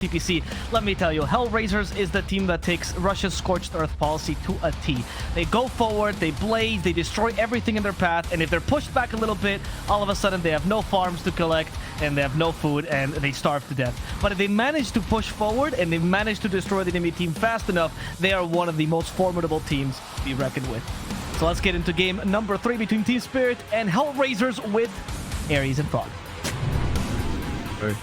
DPC, let me tell you, Hellraisers is the team that takes Russia's Scorched Earth policy to a T. They go forward, they blaze, they destroy everything in their path, and if they're pushed back a little bit, all of a sudden they have no farms to collect, and they have no food, and they starve to death. But if they manage to push forward, and they manage to destroy the enemy team fast enough, they are one of the most formidable teams to be reckoned with. So let's get into game number 3 between TSpirit and Hellraisers with Ares and Frog.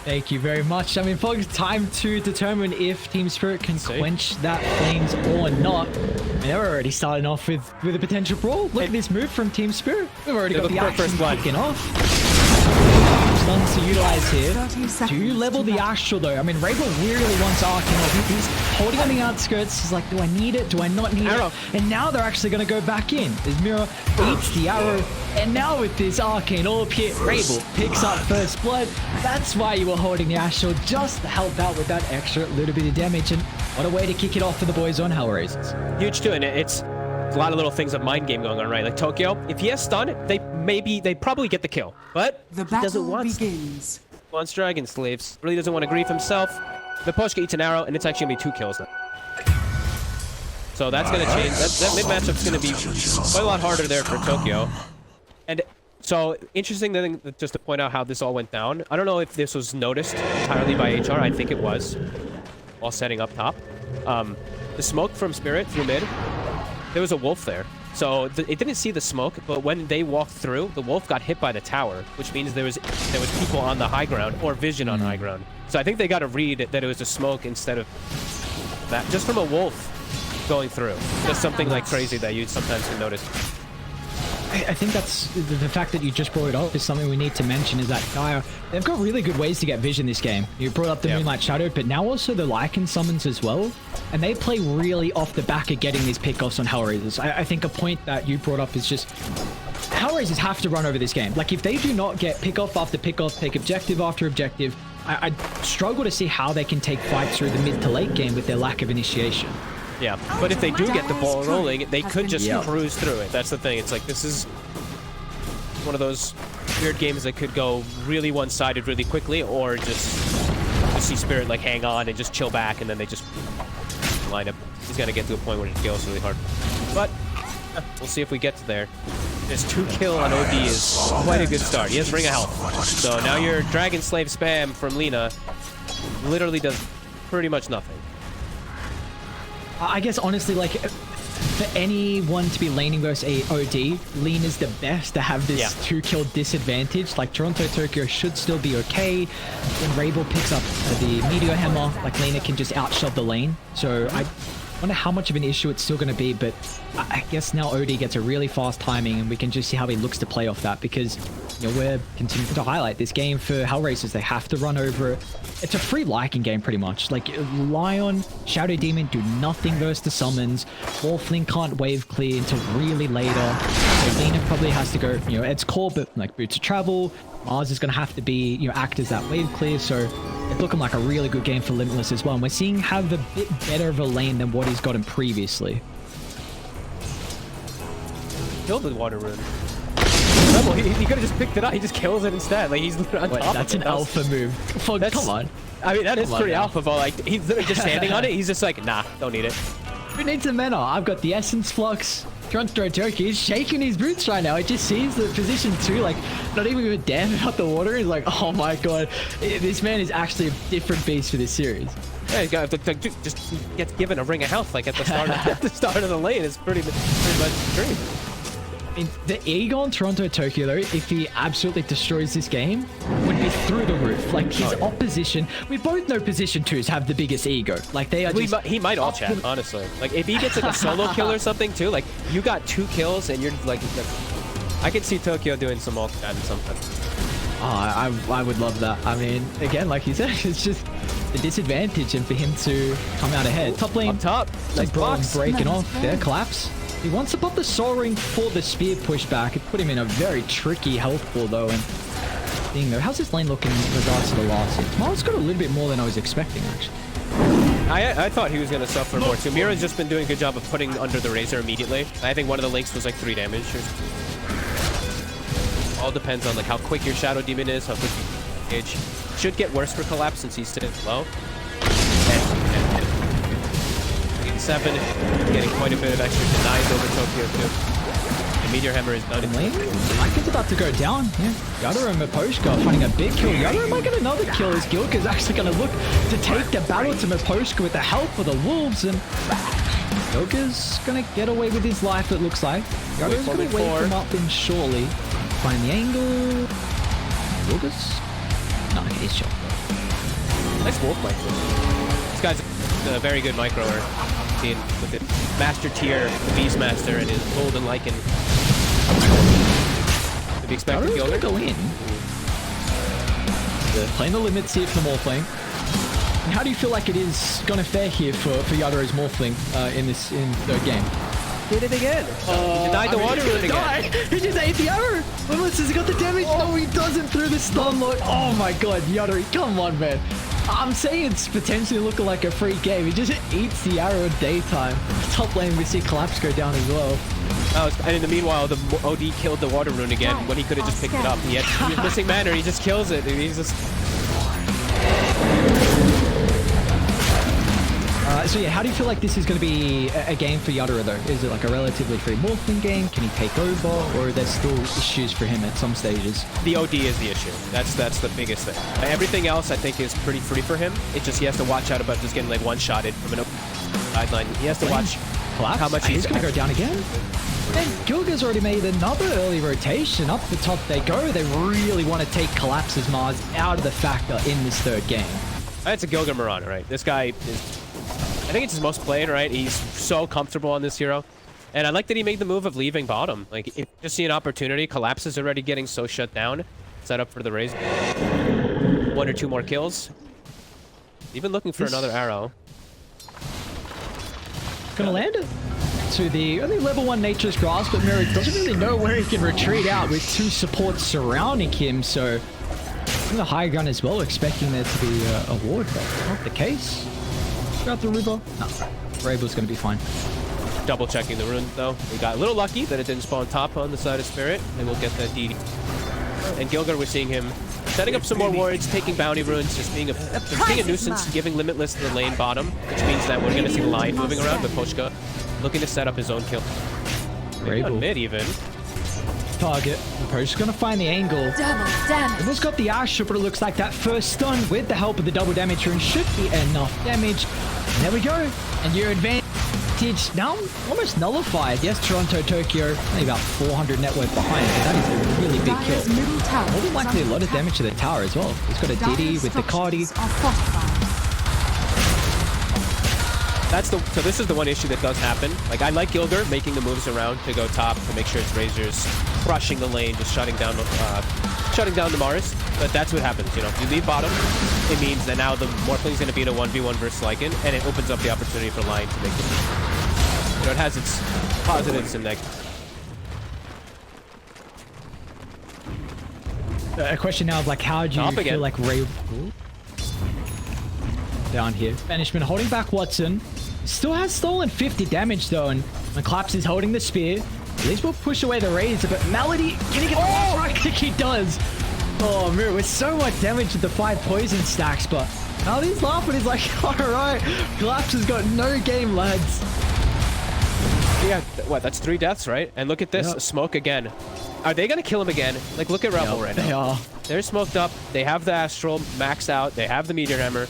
Thank you very much. I mean, folks, time to determine if TSpirit can quench that flames or not. And they're already starting off with a potential brawl. Look at this move from TSpirit. We've already got the action kicking off. Stuns to utilize here. Do you level the Astral though? I mean, Rabel really wants Arcane. He's holding on the outskirts. He's like, do I need it? Do I not need it? And now they're actually going to go back in. His Mirror eats the arrow. And now with this Arcane Orb here, Rabel picks up first blood. That's why you were holding the Astral, just to help out with that extra little bit of damage. And what a way to kick it off for the boys on Hellraisers. Huge too, and it's a lot of little things of mind game going on, right? Like Tokyo, if he has stun, they probably get the kill, but the he doesn't want begins. Wants Dragon Slaves. Really doesn't want to grief himself. The Poshka eats an arrow, and it's actually gonna be 2 kills now. So that's gonna change. That mid matchup's gonna be quite a lot harder there for Tokyo. And so interesting thing, just to point out how this all went down. I don't know if this was noticed entirely by HR. I think it was, while setting up top. The smoke from Spirit through mid, there was a wolf there. So it didn't see the smoke, but when they walked through, the wolf got hit by the tower, which means there was people on the high ground or vision on high ground. So I think they got to read that it was a smoke instead of that, just from a wolf going through. Just something like crazy that you sometimes can notice. I think that's the fact that you just brought it up is something we need to mention, is that Gaia, they've got really good ways to get vision this game. You brought up the Moonlight Shadow, but now also the Lycan summons as well. And they play really off the back of getting these pickoffs on Hellraisers. I think a point that you brought up is just Hellraisers have to run over this game. Like if they do not get pickoff after pickoff, take objective after objective, I struggle to see how they can take fights through the mid to late game with their lack of initiation. Yeah, but if they do get the ball rolling, they could just cruise through it. That's the thing. It's like, this is one of those weird games that could go really one-sided really quickly, or just see Spirit like hang on and just chill back, and then they just line up. He's got to get to a point where it kills really hard. But we'll see if we get to there. This 2 kill on OD is quite a good start. He has Ring of Health. So now your Dragon Slave spam from Lina literally does pretty much nothing. I guess honestly, like for anyone to be laning versus OD, Lina's the best to have this 2-kill disadvantage. Like Toronto Tokyo should still be okay. When Rabel picks up the Meteor Hammer, like Lina can just outshove the lane. So I wonder how much of an issue it's still going to be, but I guess now OD gets a really fast timing, and we can just see how he looks to play off that, because you know, we're continuing to highlight this game for Hellraisers. They have to run over it. It's a free Lycan game pretty much. Like Lion, Shadow Demon do nothing versus the summons. Morpphling can't wave clear until really later. So Lina probably has to go, you know, it's core, but like Boots of Travel. Mars is going to have to be, you know, act as that wave clear. So it's looking like a really good game for Limitless as well. And we're seeing have a bit better of a lane than what he's gotten previously. Killed the water rune. He could have just picked it up. He just kills it instead. Like he's on top of it. That's an alpha move. Come on. I mean, that is pretty alpha, but like he's literally just standing on it. He's just like, nah, don't need it. Who needs a mana? I've got the Essence Flux. Toronto Tokyo is shaking his boots right now. It just sees the position too, like not even give a damn about the water. He's like, oh my god, this man is actually a different beast for this series. Yeah, he got just gets given a Ring of Health like at the start of the lane. It's pretty much the dream. I mean, the ego on Toronto Tokyo though, if he absolutely destroys this game, would be through the roof. Like his opposition, we both know position 2s have the biggest ego. Like they are just he might all chat, honestly. Like if he gets like a solo kill or something too, like you got 2 kills and you're like I could see Tokyo doing some all chat sometimes. Oh, I would love that. I mean, again, like you said, it's just the disadvantage, and for him to come out ahead. Top lane, up top, nice box breaking off. There, collapse. He wants to pop the Soul Ring for the spear pushback. It put him in a very tricky health pool though. And thing though, how's this lane looking in regards to the last hit? Tomorrow's got a little bit more than I was expecting actually. I thought he was going to suffer more too. Mira's just been doing a good job of putting under the Razor immediately. I think one of the links was like 3 damage. All depends on like how quick your Shadow Demon is, how quick you engage. Should get worse for Collapse since he's sitting low. on 7. Getting quite a bit of extra denies over Tokyo too. The Meteor Hammer is done. Lycan's about to go down. Yeah. Yadara and Miposhka finding a big kill. Yadara might get another kill as Gilga's actually going to look to take the battle to Miposhka with the help of the Wolves. And Gilga's going to get away with his life, it looks like. Yadara's going to wake him up and surely find the angle. Gilga's? No, he's shot. Nice wolf micro. This guy's a very good microer. With it. Master tier, Beastmaster, and his golden Lycan. To be expected, Gilder. Go in. Playing the limits here for Morphlink. And how do you feel like it is going to fare here for Yadara's Morphling in third game? Did it again. He denied the water rune again. He just ate the arrow. Limitless has got the damage. Oh, he doesn't through the stun lock. Oh my god, Yadara, come on, man. I'm saying it's potentially looking like a free game. He just eats the arrow in daytime. Top lane, we see Collapse go down as well. And in the meanwhile, the OD killed the water rune again when he could have just picked it up. He was missing mana, he just kills it. He's just... So yeah, how do you feel like this is going to be a game for Yadara though? Is it like a relatively free Morphling game? Can he take over? Or are there still issues for him at some stages? The OD is the issue. That's the biggest thing. Everything else I think is pretty free for him. It's just he has to watch out about just getting like one-shotted from an sideline. He has to watch Collapse? how much he's going to go down again. And Gilga's already made another early rotation. Up the top they go. They really want to take Collapse's Mars out of the factor in this third game. It's a Gilga Mirana, right? This guy is... I think it's his most played, right? He's so comfortable on this hero. And I like that he made the move of leaving bottom. Like, if you just see an opportunity, Collapse is already getting so shut down. Set up for the raise. 1 or 2 more kills. Even looking for another arrow. Gonna land it to the only level 1 Nature's Grasp, but Mirror doesn't really know where he can retreat out with 2 supports surrounding him, so in the high gun as well, expecting there to be a ward, but not the case. Out the river. No, Rabel's gonna be fine. Double checking the rune though. We got a little lucky that it didn't spawn top on the side of Spirit, and we'll get that DD. And Gilgar, we're seeing him setting up some more wards, taking bounty runes, just being a nuisance, giving Limitless to the lane bottom, which means that we're gonna see the line moving around, but Poshka looking to set up his own kill. Maybe on mid even. Target. Poshka's gonna find the angle. Almost got the Asher, but it looks like that first stun with the help of the double damage rune should be enough damage. And there we go. And your advantage now almost nullified. Yes, Toronto, Tokyo, only about 400 net worth behind, but that is a really big kill. More than likely a lot of damage to the tower as well. He's got a Diddy with the Cardi. So this is the one issue that does happen. Like, I like Gilgar making the moves around to go top to make sure it's Razors crushing the lane, just shutting down the Mars. But that's what happens, you know. If you leave bottom, it means that now the Morphling's going to be in a 1v1 versus Lycan, and it opens up the opportunity for Lion to make the move. You know, it has its positives and negatives. A question now of like, how do you feel like Ray... Down here. Banishment holding back Watson. Still has stolen 50 damage though, and when Collapse is holding the spear, at least we'll push away the Razor, but Melody, can he get the last right click? He does. Oh, Mirror, with so much damage with the 5 poison stacks, but Melody's laughing. He's like, alright, Collapse has got no game, lads. Yeah, what, that's 3 deaths, right? And look at this, smoke again. Are they gonna kill him again? Like, look at Rebel right now. They are. They're smoked up, they have the Astral maxed out, they have the Meteor Hammer.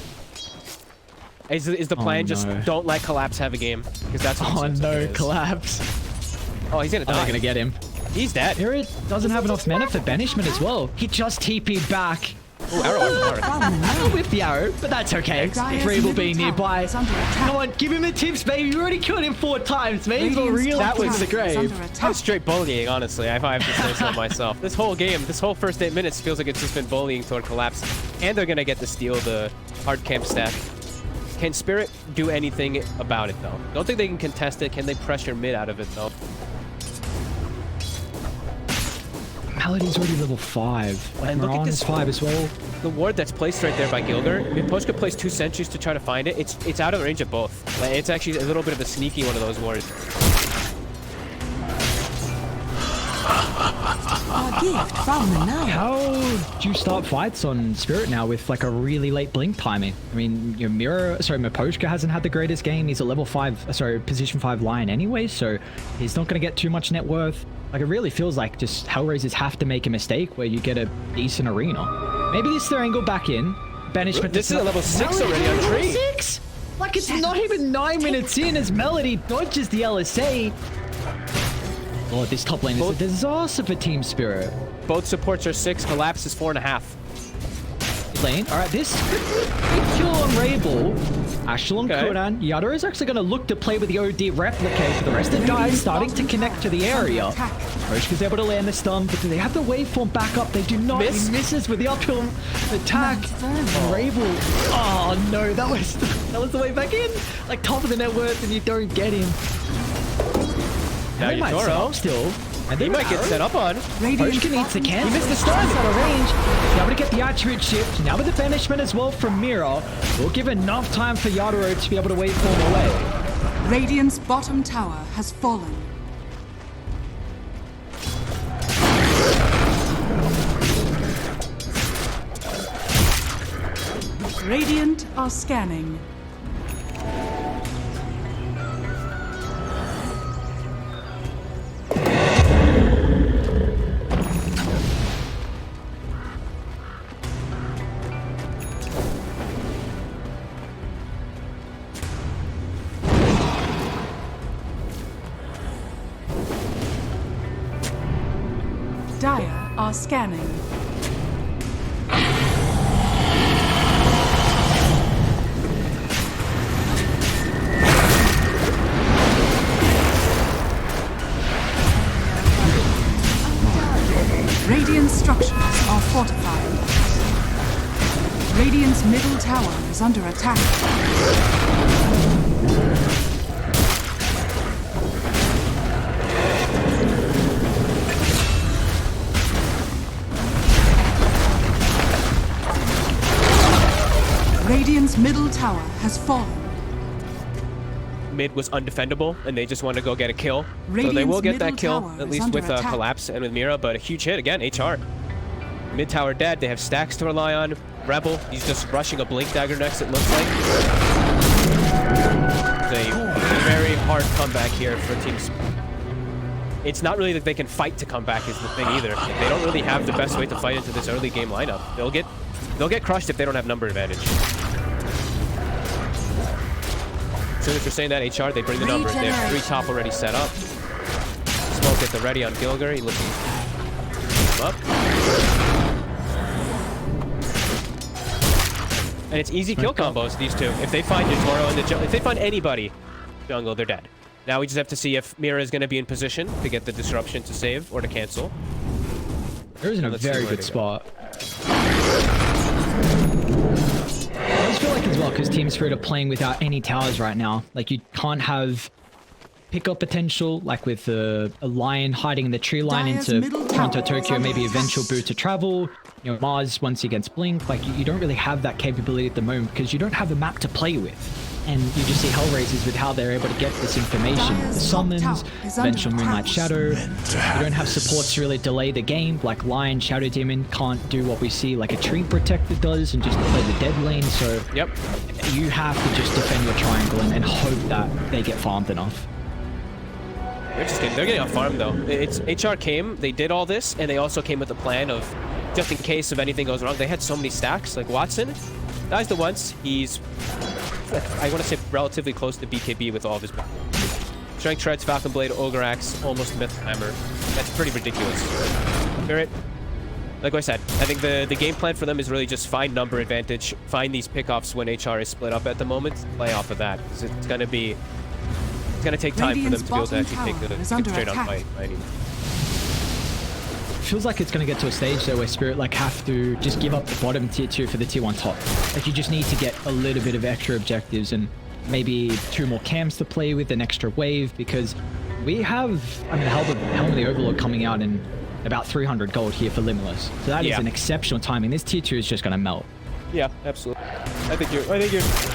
Is the plan just don't let Collapse have a game? Because that's what Collapse. Oh, he's gonna die. I'm not gonna get him. He's dead. Spirit doesn't have enough mana for banishment as well. He just TP'd back. Ooh, arrow. With the arrow, but that's okay. Vrabel being nearby. Come on, give him the tips, baby. You already killed him 4 times. Maybe he'll reel that was the grave. That was straight bullying, honestly. If I have to say so myself. This whole game, this whole first 8 minutes feels like it's just been bullying toward Collapse. And they're gonna get to steal the hard camp stack. Can Spirit do anything about it, though? Don't think they can contest it. Can they pressure mid out of it, though? Melody's already level 5. Like, and look at this 5 as well. The ward that's placed right there by Gilgar. If Poshka plays 2 sentries to try to find it, it's out of range of both. Like, it's actually a little bit of a sneaky one of those wards. gift from the night. How do you start fights on Spirit now with like a really late blink timing? I mean, your Miposhka hasn't had the greatest game. He's a level 5, position 5 Lion anyway, so he's not going to get too much net worth. Like, it really feels like just Hellraisers have to make a mistake where you get a decent arena. Maybe this is their angle back in. Banishment. This is a level 6 already on Tree. 6? Like, it's not even 9 minutes in as Melody dodges the LSA. Oh, this top lane is a disaster for Team Spirit. Both supports are 6. Collapse is 4.5. Lane. All right, this big kill on Rabel. Ashel on Kodan. Yadro is actually going to look to play with the OD replicate for the rest of the guys starting to connect to the area. Roshka's able to land the stun, but do they have the waveform back up? They do not. He misses with the uphill attack. Rabel. Oh no, that was the way back in. Like top of the net worth, and you don't get him. Now they might set up still. And he might get set up on. Roshka needs to cancel. He missed the stars out of range. Now able to get the attribute shift. Now with the banishment as well from Mira. We'll give enough time for Yadro to be able to waveform away. Radiant's bottom tower has fallen. Radiant are scanning. Dire are scanning. Radiant structures are fortified. Radiant's middle tower is under attack. Radiant's middle tower has fallen. Mid was undefendable, and they just want to go get a kill. So they Radiant's will get that middle kill, tower at is least under with attack. Collapse and with Mira, but a huge hit. Again, HR. Mid tower dead. They have stacks to rely on. Rebel, he's just rushing a Blink Dagger next, it looks like. It's a very hard comeback here for teams. It's not really that they can fight to come back is the thing either. They don't really have the best way to fight into this early game lineup. They'll get crushed if they don't have number advantage. As soon as you're saying that HR, they bring the numbers. They have 3 top already set up. Smoke at the ready on Gilger. He looking up. And it's easy kill combos, these two. If they find Yatoro in the jungle, if they find anybody jungle, they're dead. Now we just have to see if Mira is going to be in position to get the disruption to save or to cancel. Mira's in a very good spot. I just feel like as well, because Team Spirit are playing without any towers right now. Like, you can't have pickup potential, like with a Lion hiding in the tree line into Toronto, Tokyo, maybe eventual boot to travel. You know, Mars once he gets Blink. Like, you don't really have that capability at the moment because you don't have a map to play with. And you just see Hellraisers with how they're able to get this information. The summons, eventual Moonlight Shadow. You don't have supports to really delay the game. Like Lion, Shadow Demon can't do what we see like a Tree Protector does and just play the dead lane. So you have to just defend your triangle and hope that they get farmed enough. They're getting off farm though. It's HR came, they did all this, and they also came with a plan of just in case if anything goes wrong. They had so many stacks. Like Watson dies the once. He's, I want to say, relatively close to BKB with all of his Strength Shreds, Falcon Blade, Ogre Axe, almost Myth Hammer. That's pretty ridiculous. Spirit, like I said, I think the game plan for them is really just find number advantage, find these pickoffs when HR is split up at the moment, play off of that. It's going to be, it's going to take time for them to be able to actually take the straight on fight. Feels like it's going to get to a stage though where Spirit like have to just give up the bottom tier 2 for the tier 1 top. Like you just need to get a little bit of extra objectives and maybe 2 more cams to play with, an extra wave, because we have, I mean, Helm of the Overlord coming out in about 300 gold here for Limitless. So that is an exceptional timing. This tier 2 is just going to melt. Yeah, absolutely. I think you're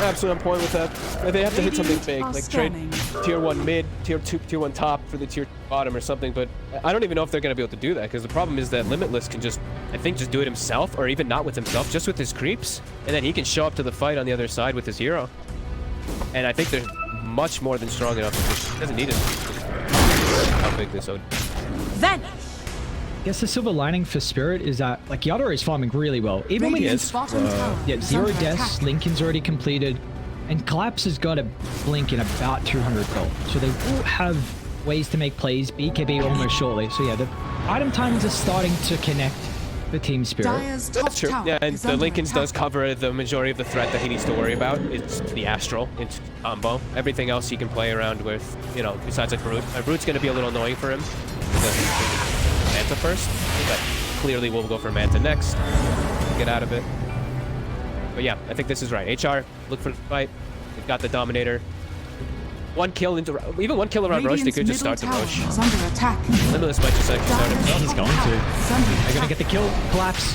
absolutely on point with that. They have to hit something big, like trade tier 1 mid, tier 1 top for the tier 2 bottom or something. But I don't even know if they're gonna be able to do that, because the problem is that Limitless can just, I think, just do it himself, or even not with himself, just with his creeps, and then he can show up to the fight on the other side with his hero. And I think they're much more than strong enough. He doesn't need it. How big this would. Vanish. I guess the silver lining for Spirit is that, like, Yadro is farming really well. Even when Radiant's bottom tower yeah, is 0 under deaths, attack. Lincoln's already completed, and Collapse has got a blink in about 200 gold. So they will have ways to make plays, BKB almost shortly. So yeah, the item timings are starting to connect the Team Spirit. Dire's top That's true. tower Yeah, and is the under Lincoln's attack. does cover the majority of the threat that he needs to worry about. It's the Astral, it's combo. Everything else he can play around with, you know, besides like Brute. Brute's going to be a little annoying for him. Manta first, but clearly we'll go for Manta next. Get out of it. But yeah, I think this is right. HR, look for the fight. We've got the Dominator. Even one kill around Roche, they could just start the Roche. Is under attack. Limitless might just actually start himself. He's going to. They're going to get the kill. Collapse.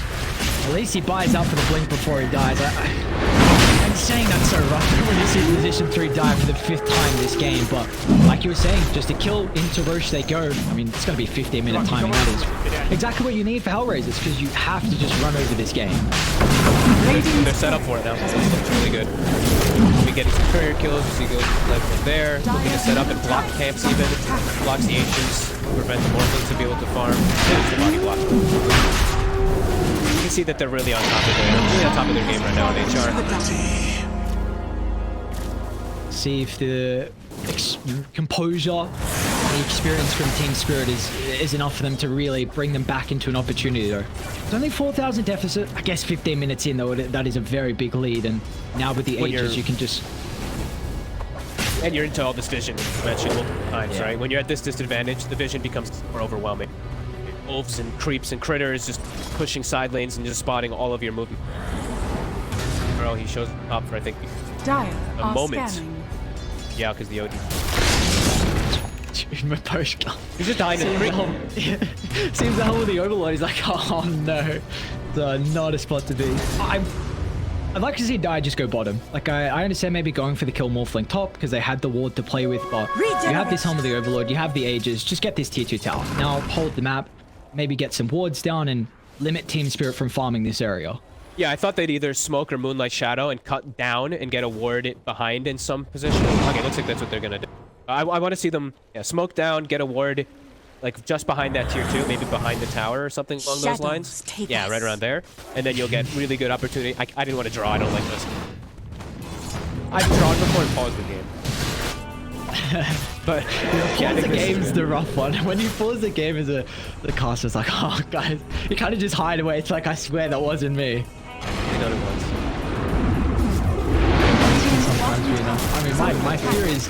At least he buys out for the blink before he dies. I'm saying that's so rough when you see position 3 die for the 5th time this game, but like you were saying, just a kill into Roche they go. I mean, it's going to be 15-minute timing. That is exactly what you need for Hellraisers, because you have to just run over this game. They're set up for it now. It's really good. We'll be getting some courier kills as he goes left from there. Looking to set up and block camps even. Blocks the Ancients, prevent the Morphlings to be able to farm. There's the body block. You can see that they're really on top of their game right now in HR. See if the composure, the experience from Team Spirit is enough for them to really bring them back into an opportunity though. It's only 4,000 deficit. I guess 15 minutes in though, that is a very big lead, and now with the Ages you can just... And you're into all this vision, you mentioned multiple times, right? When you're at this disadvantage, the vision becomes more overwhelming. Wolves and creeps and critters just pushing side lanes and just spotting all of your movement. Bro, he shows up for, I think, Dire a are moment. scanning. Yeah, because the OD. My post gun. He's just dying in the creep. Seems the hell with the Overlord. He's like, oh no, not a spot to be. I'd like to see Dire just go bottom. Like, I understand maybe going for the kill Morphling top because they had the ward to play with, but you have this Helm of the Overlord, you have the Ages, just get this tier 2 tower. Now hold the map, maybe get some wards down and limit Team Spirit from farming this area. Yeah, I thought they'd either smoke or Moonlight Shadow and cut down and get a ward behind in some position. Okay, looks like that's what they're gonna do. I want to see them smoke down, get a ward, like just behind that tier 2, maybe behind the tower or something along those lines. Yeah, right around there. And then you'll get really good opportunity. I didn't want to draw, I don't like this. I've drawn before and paused the game. But yeah, the game's the rough one. When you pause the game as the caster's like, oh guys, you kind of just hide away. It's like, I swear that wasn't me. you know what it was. I mean, my fear is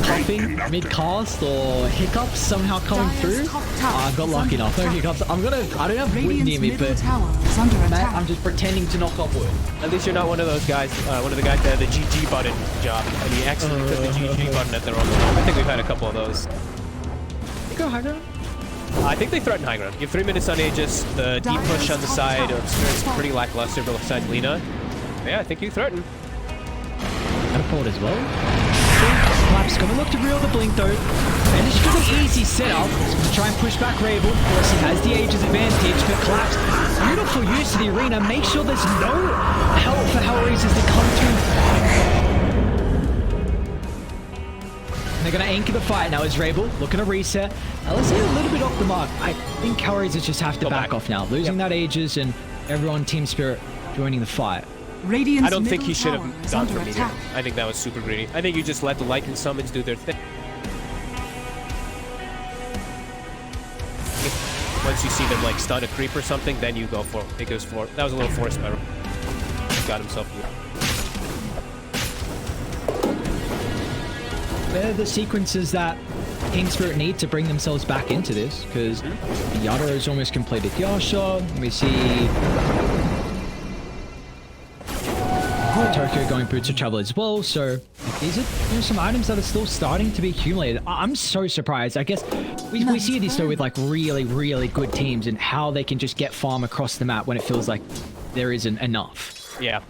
coughing mid-cast or hiccups somehow coming through. I got lucky enough. No hiccups. I don't have wood near me, but I'm just pretending to knock off wood. At least you're not one of those guys, one of the guys that had the GG button job, and he accidentally put the GG button at their own time. I think we've had a couple of those. You go high ground? I think they threaten high ground. You have 3 minutes on Aegis. The deep push on the side of Spirit's pretty lackluster beside Lina. Yeah, I think you threaten. Catapult as well. Collapse gonna look to reel the blink though. And it's got an easy setup to try and push back Rabel. Of course, he has the Ages advantage, but Collapse, beautiful use of the arena. Make sure there's no help for Hellraisers to come through. They're gonna anchor the fight now as Rabel looking to reset. Now let's get a little bit off the mark. I think Hellraisers just have to back off now. Losing that Ages and everyone Team Spirit joining the fight. I don't think he should have gone for meteor. I think that was super greedy. I think you just let the Lycan summons do their thing. Once you see them like stun a creep or something, then you go for it. It goes for it. That was a little forced by he got himself. They're the sequences that Team Spirit need to bring themselves back into this, because Yadro has almost completed Yasha. We see Tokyo going Boots of Travel as well, so these are some items that are still starting to be accumulated. I'm so surprised. I guess we see this though with like really good teams and how they can just get farm across the map when it feels like there isn't enough. Yeah.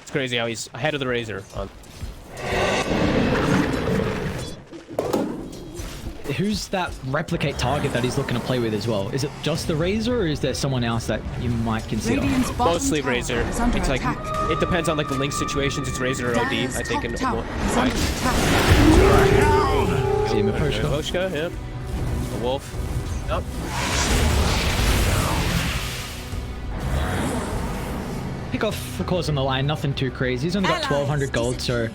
It's crazy how he's ahead of the Razor. Who's that replicate target that he's looking to play with as well? Is it just the Razor, or is there someone else that you might consider? Radiant's bottom Mostly tower Razor. is under It's like, attack. it depends on like the link situations. It's Razor or OD, Dire's I think. top In tower is fight. under attack. See him approach. Hoshka, yeah. The wolf. Yep. Pick off the cause on the line, nothing too crazy. He's only got 1,200 gold, so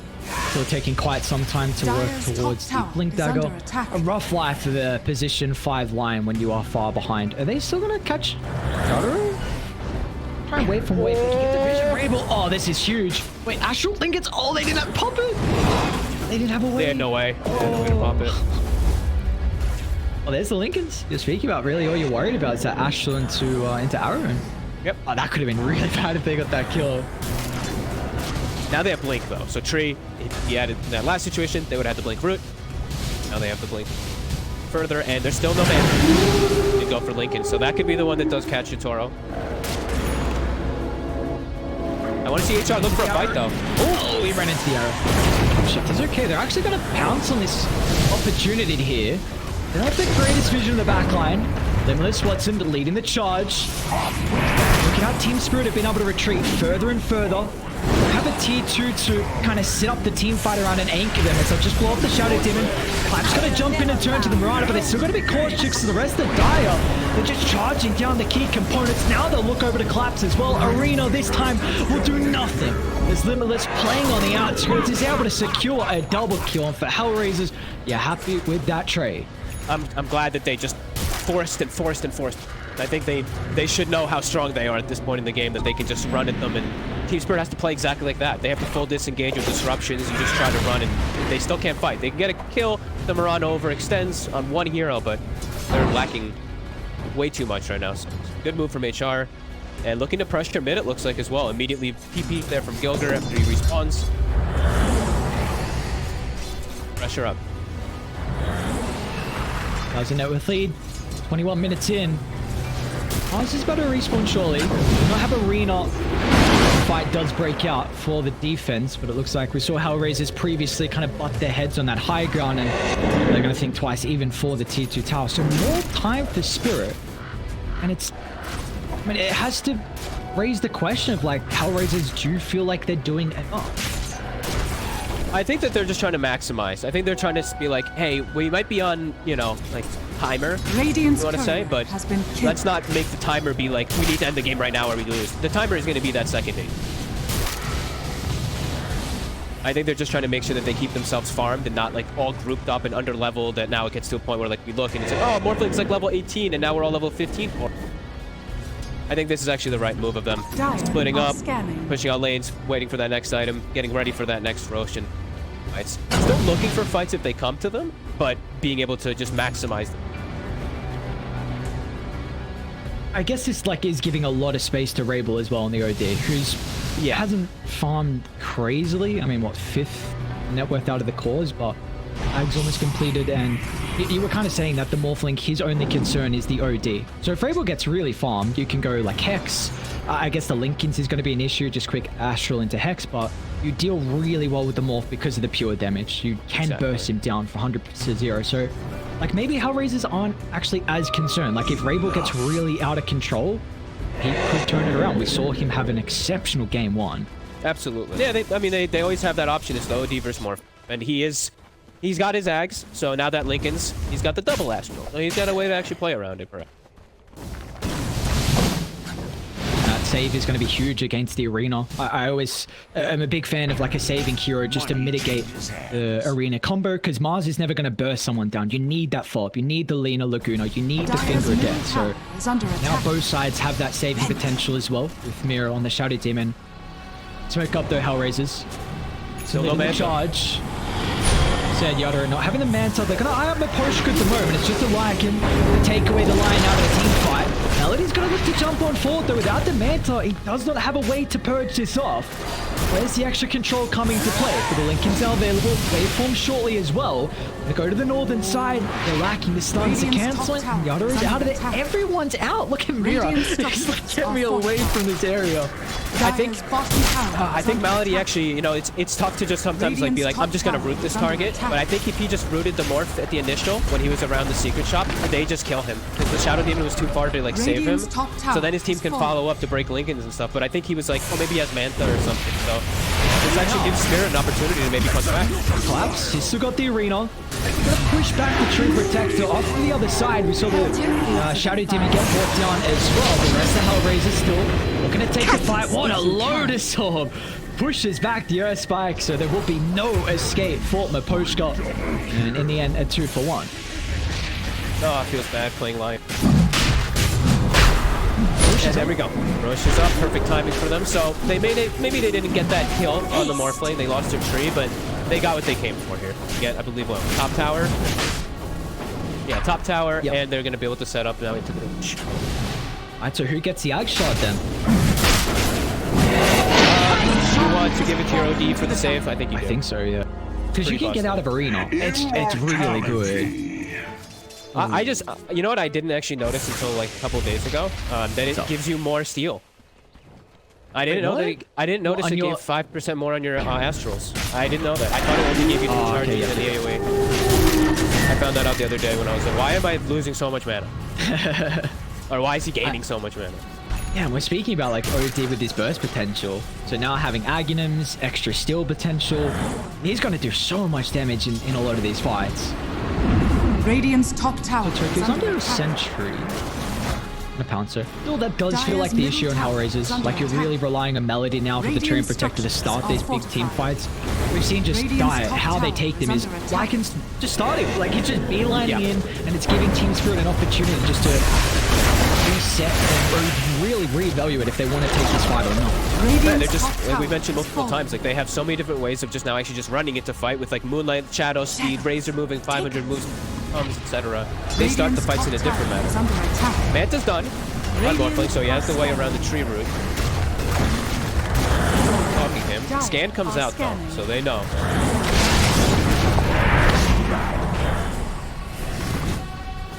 still taking quite some time to work Dire's towards the top tower Blink is under Dagger. attack. A rough life for the position 5 line when you are far behind. Are they still gonna catch Jotaro? Try and wait for to get the vision. Rabel. Oh, this is huge. Wait, Astral Linkets. Oh, they didn't pop it. They didn't have a way. They had no way. They had no way to pop it. Oh, there's the Lincolns you're speaking about. Really, all you're worried about is that Astral into Arrow. Yep. Oh, that could have been really bad if they got that kill. Now they have Blink though. So Tree, if he added in that last situation, they would have the Blink root. Now they have the Blink further, and there's still no man to go for Lincoln. So that could be the one that does catch Yutoro. I want to see HR look for a fight though. Oh, he ran into the arrow. Shift is okay. They're actually going to pounce on this opportunity here. They don't have the greatest vision in the back line. Limitless Watson leading the charge. Looking how TSpirit have been able to retreat further and further. Have a tier 2 to kind of set up the team fight around and anchor them as they'll just blow off the Shadow Demon. Clap's going to jump in and turn to the Marauder, but they're still going to be cautious to the rest of the Dire. They're just charging down the key components. Now they'll look over to Claps as well. Arena this time will do nothing. As Limitless playing on the outskirts is able to secure a double kill. And for Hellraisers, you're happy with that trade. I'm glad that they just forced. I think they should know how strong they are at this point in the game, that they can just run at them, and TSpirit has to play exactly like that. They have to full disengage with disruptions and just try to run, and they still can't fight. They can get a kill, the Mirana overextends on one hero, but they're lacking way too much right now. So good move from HR. And looking to pressure mid, it looks like as well. Immediately TP there from Gilger after he respawns. Pressure up. That was a net with lead. 21 minutes in. Ours is about to respawn surely. We don't have Arena. The fight does break out for the defense, but it looks like we saw Hellraisers previously kind of butt their heads on that high ground, and they're going to think twice even for the tier 2 tower. So more time for Spirit. And it's... I mean, it has to raise the question of, like, Hellraisers do feel like they're doing enough. I think that they're just trying to maximize. I think they're trying to be like, hey, we might be on, you know, like, timer, Radiant's you want to say, but has been let's not make the timer be like, we need to end the game right now or we lose. The timer is going to be that second hit. I think they're just trying to make sure that they keep themselves farmed and not like all grouped up and under leveled, that now it gets to a point where like we look and it's like, oh, Morphling's like level 18 and now we're all level 15. I think this is actually the right move of them. Splitting up, pushing out lanes, waiting for that next item, getting ready for that next Roshan. Fights. Still looking for fights if they come to them, but being able to just maximize them. I guess this like is giving a lot of space to Rabel as well on the OD, who's hasn't farmed crazily. I mean, what, 5th net worth out of the cause, but Ag's almost completed, and you were kind of saying that the Morphling, his only concern is the OD. So if Rabel gets really farmed, you can go like Hex. I guess the Linkins is going to be an issue, just quick Astral into Hex, but you deal really well with the Morph because of the pure damage. You can burst him down for 100% 0. So like maybe Hellraisers aren't actually as concerned. Like if Rabel gets really out of control, he could turn it around. We saw him have an exceptional game 1. Absolutely. Yeah, they always have that option. It's the OD versus Morph. And he's got his Ags, so now that Lincoln's, he's got the double Astral. So he's got a way to actually play around it, perhaps. That save is going to be huge against the Arena. I always am a big fan of like a saving hero just to mitigate the Arena combo, because Mars is never going to burst someone down. You need that follow-up. You need the Lina Laguna. You need the Finger of Death. So now both sides have that saving potential as well, with Mira on the Shadow Demon. Smoke up though, Hellraisers. So no man charge. Said Yada not having the Manta. They're gonna eye up the Poshka at the moment. It's just a Lycan to take away the line out of the team fight. Melody's gonna look to jump on forward though. Without the Manta, he does not have a way to purge this off. Where's the extra control coming to play? For the Lincolns now available. Waveform shortly as well. They go to the northern side. They're lacking the stuns to cancel it. Yada is out of it. Everyone's out. Look at Mira. He's like, get me away from this area. I think Dire's bottom tower I is think under Malady attack. actually, you know, it's tough to just sometimes like be like, I'm just gonna root this target. But I think if he just rooted the Morph at the initial when he was around the secret shop, they just kill him because the Shadow Demon was too far to like save him. Radiant's top tower So then his team is can falling. follow up to break Lincolns and stuff. But I think he was like, oh, maybe he has Mantha or something. So this actually gives Spirit an opportunity to maybe punch back. Collapse. He's still got the arena. Gonna push back the Tree Protector off to the other side. We saw the Shadow Demon get brought down as well. The rest of Hellraiser still looking to take the fight. What a Lotus Orb! Pushes back the Earth Spike, so there will be no escape for Miposhka. And in the end, a 2-for-1. Oh, it feels bad playing Lion. And there we go. Rosh is up. Perfect timing for them. So they made it. Maybe they didn't get that kill on the Morphlane. They lost their tree, but they got what they came for here. Get, I believe, what? Top tower? Yeah, top tower. Yep. And they're going to be able to set up now into the reach. Alright, so who gets the Ag shot then? You want to give it to your OD for the save? I think you do. I think so, yeah. Because you Pretty can get out of arena. It's really good. I just, you know what I didn't actually notice until like a couple of days ago? That it gives you more steel. I didn't know that. I didn't notice On it your- gave 5% more on your Astrals. I didn't know that. I thought it only gave you the charges okay, and the AoE. I found that out the other day when I was like, why am I losing so much mana? Or why is he gaining so much mana? Yeah, and we're speaking about like OD with his burst potential. So now having Aghanims, extra steel potential, he's going to do so much damage in a lot of these fights. Radiant's top tower is Turkey's under under a attack. sentry. And a pouncer. Still, that does feel Dire's like the issue middle on tower is Hellraisers. under Like you're attack. really relying on Melody now for the Train Radiant Protector to start these big structures team are fights. We've seen just Radiant's die. top How they tower take them is is under attack. Lycan's just starting. Like it's just beelining Yeah. in, and it's giving Team Spirit an opportunity just to reset and really reevaluate if they want to take this fight or not. Yeah, Radiant's they're just, top like we tower mentioned is multiple falling. times, like they have so many different ways of just now actually just running into fight with like Moonlight, Shadow, Speed, Razor moving 500 moves, etc. They start the Radiant's fights in a top different tower is manner. under attack. Manta's done on Morphling, so he has the way around the tree route. Talking him. Scan comes out though, so they know.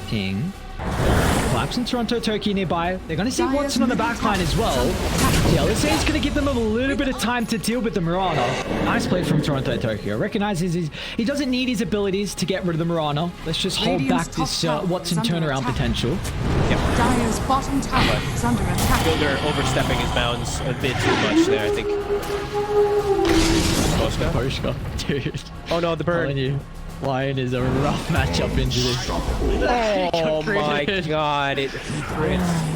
King. Collapse in Toronto, Turkey nearby. They're going to see Dire's Watson on the middle backline tower as well. is under attack. Yeah, let's say it's going to give them a little bit of time to deal with the Murano. Nice play from Toronto, Tokyo. Recognizes he doesn't need his abilities to get rid of the Murano. Let's just hold Radiant's back this top tower Watson is under turnaround attack. potential. Dire's bottom tower is under attack. Builder overstepping his bounds a bit too much there, I think. Moska? Poshka, dude. Oh no, the Telling bird. you, Lion is a rough matchup into this. Oh my god, it crits.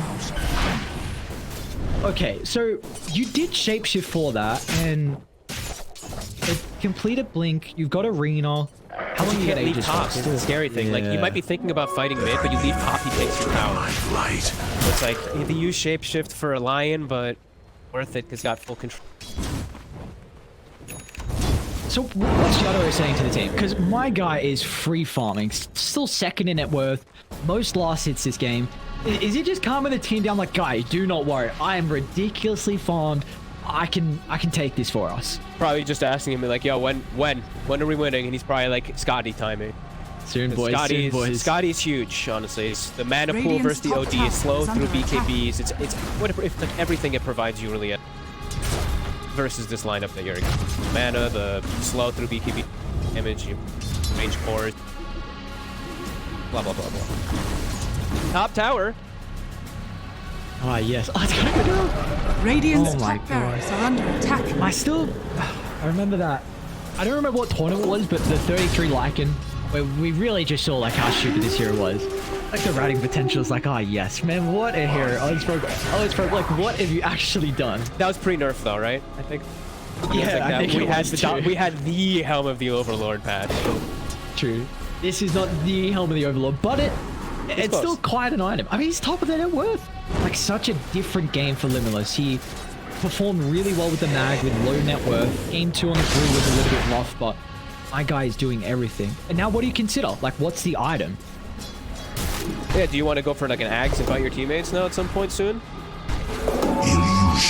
Okay, so you did shapeshift for that, and it completed blink. You've got arena. How long You you get can't leave Aegis top. for? It's the scary thing. Like, you might be thinking about fighting mid, but you leave top, he takes your power. It's like, you use shapeshift for a lion, but worth it because got full control. So what's Shadow saying to the team? Because my guy is free farming, still second in net worth, most last hits this game. Is he just calming the team down like, guy, do not worry, I am ridiculously farmed. I can take this for us. Probably just asking him like, yo, when are we winning? And he's probably like, Scotty timing. Soon, boys. Soon, boys. Scotty's huge, honestly. It's the mana pool Radiant's versus the top OD tower is slow is through under attack. BKBs. It's like everything it provides you really versus this lineup that you're against. Mana, the slow through BKB damage, you range cores, blah blah blah blah. Top tower. Ah, yes. Oh, it's gonna go down. Radiant's Oh my top barracks are under attack. I remember that. I don't remember what tournament it was, but the 33 Lycan, where we really just saw like how stupid this hero was. Like the routing potential is like, oh yes, man, what a hero. Ozbro, like what have you actually done? That was pre-nerf though, right? I think. Yeah, I think we it had was the too. we had the Helm of the Overlord patch. True. This is not the Helm of the Overlord, but it's close. still quite an item. I mean, he's top of their net worth. Like such a different game for Limitiless. He performed really well with the mag with low net worth. Game 2 on the blue was a little bit rough, but my guy is doing everything. And now what do you consider? Like, what's the item? Yeah, do you want to go for like an axe and fight your teammates now at some point soon?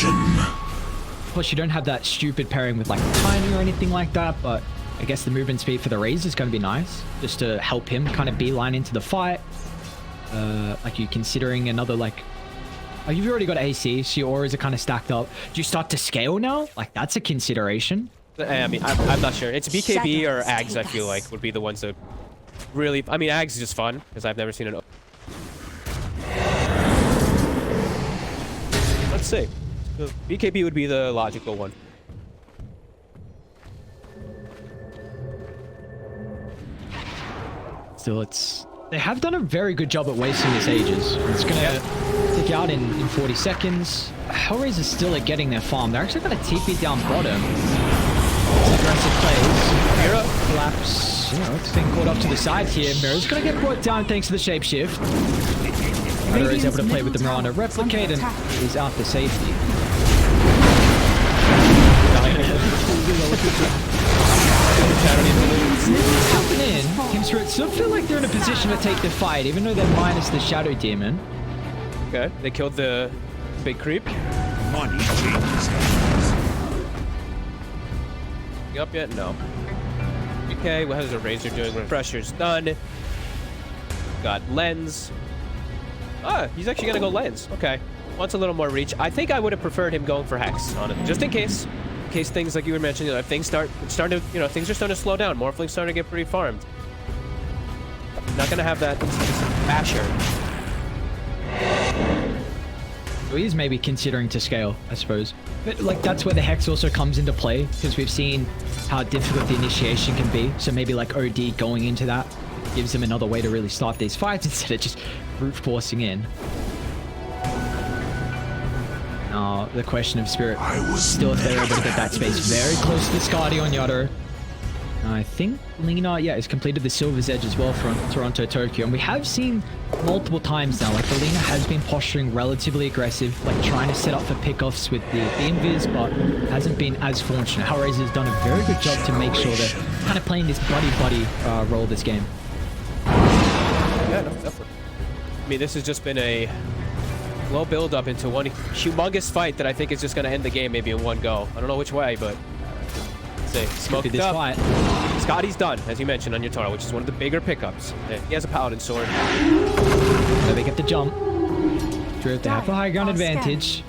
Of course, you don't have that stupid pairing with like timing or anything like that, but I guess the movement speed for the Razor is going to be nice, just to help him kind of beeline into the fight. Like, you considering another like Oh, you've already got AC, so your auras are kind of stacked up. Do you start to scale now? Like, that's a consideration. I mean, I'm not sure. It's BKB or Ags, I feel like, would be the ones that really... I mean, Ags is just fun, because I've never seen an... Let's see. So BKB would be the logical one. Still, they have done a very good job at wasting the sages. It's gonna tick out in 40 seconds. Hellraiser's still at getting their farm. They're actually gonna TP down bottom. Aggressive plays. Mira collapse. You know, it's being caught up to the side here. Mira's gonna get brought down thanks to the shapeshift. Mira is able to play with the Mirana replicate and is out for safety. Jumping in, TSpirit still feel like they're in a position to take the fight, even though they're minus the Shadow Demon. Okay, they killed the big creep. Money changes hands. Up yet? No. Okay, what is a Razor doing? Pressure's done. Got Lens. Ah, he's actually gonna go Lens. Okay. Wants a little more reach. I think I would have preferred him going for Hex on it, just in case. In case things, like you were mentioning, if things things are starting to slow down. Morphling's starting to get pretty farmed. Not gonna have that basher. So he's maybe considering to scale, I suppose. But like that's where the Hex also comes into play, because we've seen how difficult the initiation can be. So maybe like OD going into that gives him another way to really start these fights instead of just brute forcing in. Now, the question of Spirit, still if they're able to get that space very close to the Skadi on Yato. I think Lina, yeah, has completed the Silver's Edge as well from Toronto, Tokyo. And we have seen multiple times now, like the Lina has been posturing relatively aggressive, like trying to set up for pickoffs with the invis, but hasn't been as fortunate. Hellraiser has done a very good job to make sure they're kind of playing this buddy-buddy role this game. Yeah, no, definitely. I mean, this has just been a low build-up into one humongous fight that I think is just going to end the game maybe in one go. I don't know which way, but... Smoke this up. fight. Scotty's done, as you mentioned, on your Toro, which is one of the bigger pickups. He has a Paladin sword. So they get the jump. They have the high ground advantage.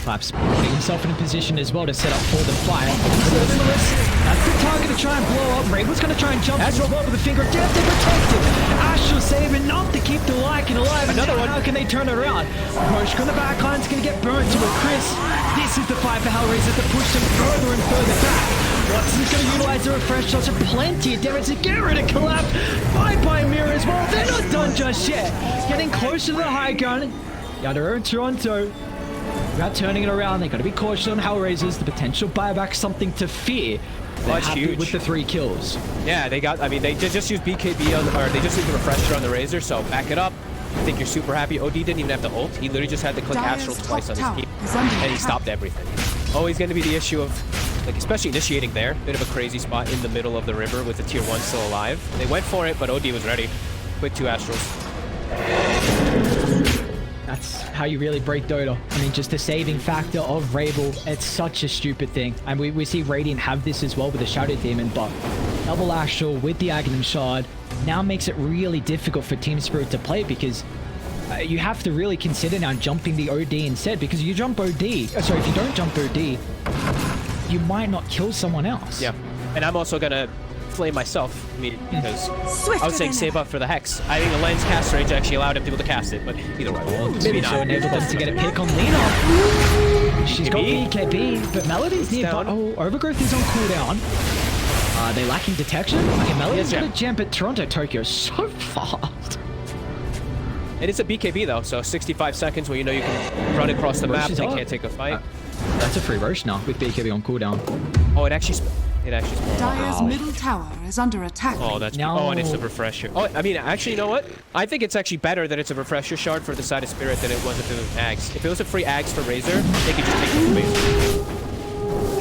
Claps putting himself in a position as well to set up for the fight. That's the target to try and blow up. Raven's going to try and jump as well with the finger of death. They're protected. Astral save enough to keep the Lycan alive. Another one. How can they turn it around? Push on the backline's going to get burned to a crisp. This is the fight for Hellraiser to push them further and further back. Watson's going to utilize the refresh shots of plenty of damage to get rid of Collapse. Bye-bye Mirror as well. They're not done just yet. Getting closer to the high ground. Yadero and Toronto. About turning it around, they got to be cautious on Hellraisers. The potential buyback, something to fear. They're happy huge with the 3 kills. Yeah, they got. I mean, they just used BKB on, or they just used the refresher on the Razor. So back it up. I think you're super happy. OD didn't even have the ult. He literally just had to click Astral twice on his team, and he stopped everything. Always going to be the issue of, like, especially initiating there. Bit of a crazy spot in the middle of the river with the tier 1 still alive. They went for it, but OD was ready. Quick 2 Astrals. That's how you really break Dota. I mean, just the saving factor of Rabel, it's such a stupid thing. And we see Radiant have this as well with the Shadow Demon, but double Astral with the Aghanim Shard now makes it really difficult for TSpirit to play, because you have to really consider now jumping the OD instead, because you jump OD, sorry, if you don't jump OD, you might not kill someone else. Yeah, and I'm also gonna flame myself immediately, because I was saying save up for the Hex. I think the Lens cast range actually allowed him to cast it, but either way, maybe not. So enabled them to get a pick on Lina. She's got BKB, but Melody's nearby. Oh, Overgrowth is on cooldown. Are they lacking detection? Okay, Melody's gonna jump at Toronto, Tokyo so fast. And it's a BKB though, so 65 seconds where you know you can run across the map. They can't take a fight. That's a free Roche now with BKB on cooldown. Oh, it actually spawned. Dyer's middle tower is under attack. Oh, that's no. Oh, and it's a refresher. Oh, I mean, actually, you know what? I think it's actually better that it's a refresher shard for the side of Spirit than it was if it was Ags. If it was a free Ags for Razor, they could just take it from Razor.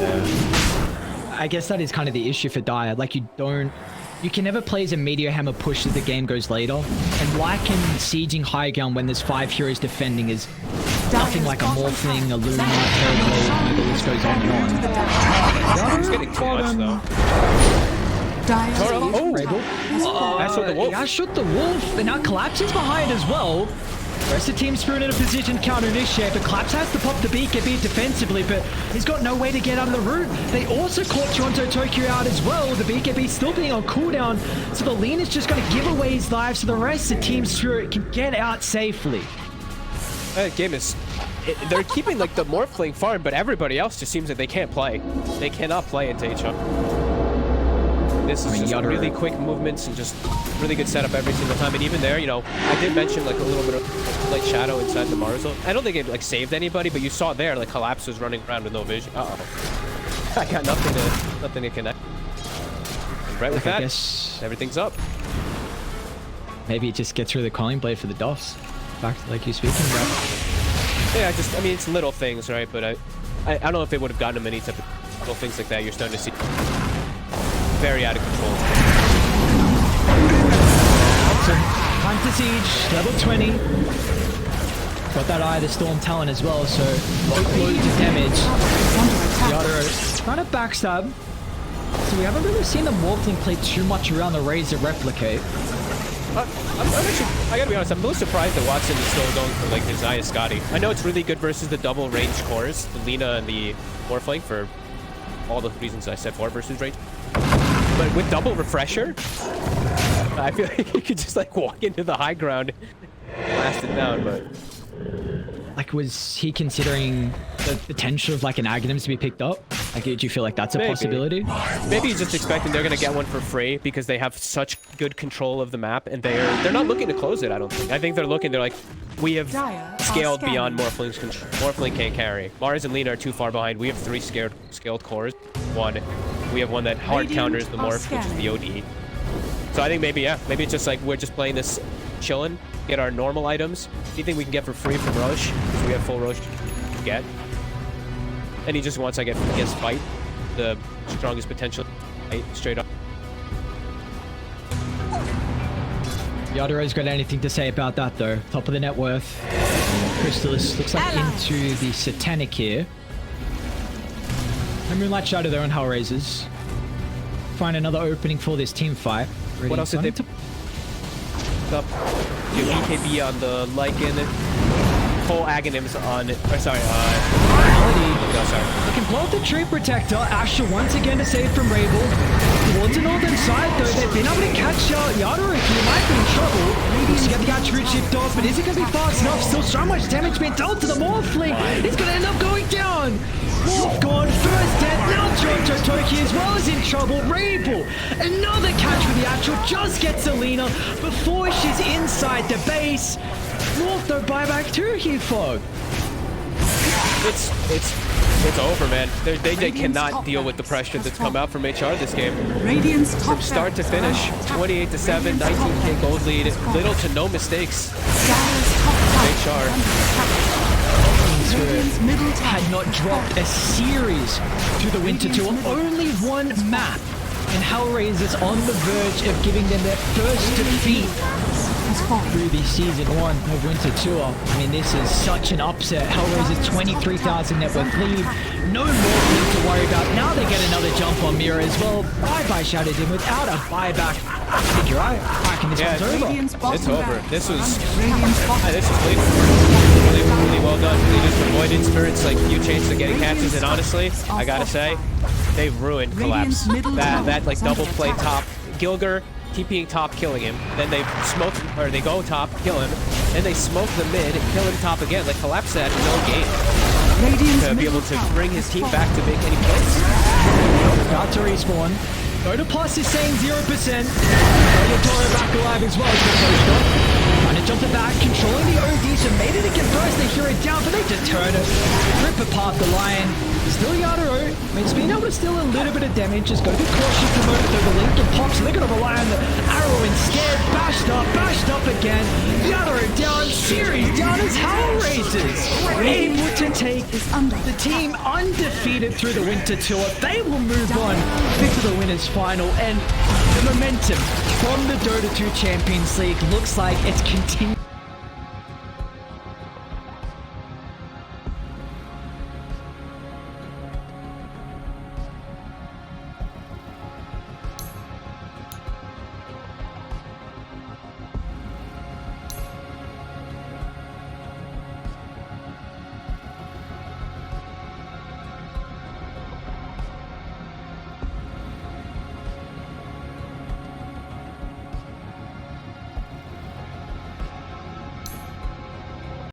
Yeah. I guess that is kind of the issue for Dyer. Like, you can never play as a Meteor Hammer push as the game goes later. And Lycan sieging high ground when there's 5 heroes defending is nothing like a Morphling, a Luna, Terrorblade, the list goes on and on. He's getting too much, though. Dyer's Rabel. I shot the wolf. And now Collapse is behind as well. Rest of Team Spirit in a position to counter initiate, but Collapse has to pop the BKB defensively, but he's got no way to get out of the route. They also caught Toronto Tokyo out as well, the BKB still being on cooldown, so the Lina's just going to give away his life so the rest of Team Spirit can get out safely. That game is... they're keeping like the Morpphling farm, but everybody else just seems like they can't play. They cannot play into each other. This is just really quick movements and just really good setup every single time. And even there, you know, I did mention like a little bit of like shadow inside the Mars zone. I don't think it like saved anybody, but you saw there like Collapse was running around with no vision. Uh-oh. I got nothing to connect. And right with that, everything's up. Maybe it just gets through the calling blade for the Doffs. Back to like you speaking about. Yeah, I mean, it's little things, right? But I don't know if they would have gotten him any type of little things like that. You're starting to see very out of control. Time to siege, level 20. Got that Eye of the Storm Talon as well, so loads of damage. Yadro trying to backstab. So we haven't really seen the Morphling play too much around the Razor replicate. I'm actually, I gotta be honest, I'm a little surprised that Watson is still going for like his Zaya Scotty. I know it's really good versus the double range cores, the Lina and the Morphlink, for all the reasons I said for versus range. But with double refresher, I feel like you could just like walk into the high ground and blast it down, but... Like, was he considering the potential of like an Aghanim to be picked up? Like, do you feel like that's a possibility? Maybe he's just expecting they're gonna get one for free because they have such good control of the map, and they're not looking to close it. I don't think. I think they're like, we have scaled beyond Morphling's control. Morphling can't carry. Mars and Lina are too far behind. We have 3 scaled cores. We have one that hard counters the Morph, which is the OD. So I think maybe it's just like we're just playing this chillin', get our normal items, anything we can get for free from Roche, because we have full Roche to get. And he just wants, I guess, fight the strongest potential, fight straight up. Yadora's got anything to say about that though? Top of the net worth. Crystallis looks like into the Satanic here. And Moonlight Shadow there on Hellraisers. Find another opening for this team fight. What else did they put up? Do EKB on the Lycan, full Aghanims on it. Or sorry, They can blow up the Tree Protector. Asher once again to save from Rabel. Towards the northern side though, they've been able to catch Yadora. He might be in trouble. Needs to get the attribute shift off, but is it going to be fast enough? Still so much damage being dealt to the Morphling. He's going to end up going down. Morph gone, first death. Now Toronto Tokyo as well is in trouble. Rabel, another catch for the actual, just gets Lina before she's inside the base. Morph though, buyback too here, Fog. It's over, man. They cannot deal with the pressure that's come out from HR this game. From start to finish, 28-7, 19k gold lead, little to no mistakes. HR had not dropped a series to the Winter Tour, only one map, and Hellraisers on the verge of giving them their first defeat through the season 1 of Winter Tour. I mean, this is such an upset. Hellraisers 23,000 network lead, no more thing to worry about. Now they get another jump on Mira as well. Bye-bye Shadowed in without a buyback. I think you're right. I reckon this one's over. It's over. This was really well done. They just avoided spirits like few chains to getting catches, and honestly, I gotta say, they ruined Collapse. That like double play top, Gilger TPing top, killing him. Then they smoke, or they go top, kill him. Then they smoke the mid, kill him top again. Like Collapse had no game to be able to bring his team back to make any plays. About to respawn. Dota Plus is saying 0%. Toro back alive as well. Trying to jump it back, controlling the OD, so maybe they can burst the hero down, but they just turn it. Rip apart the Lion. Still Yadoro. I mean, it's been able to steal a little bit of damage. Just got to be cautious to move through the link and pops. They're going to rely on the arrow instead. Bashed up again. Yadoro down, series down as Hellraisers. Able to take the team undefeated through the Winter Tour. They will move on to the winners final, and the momentum from the Dota 2 Champions League looks like it's continuing.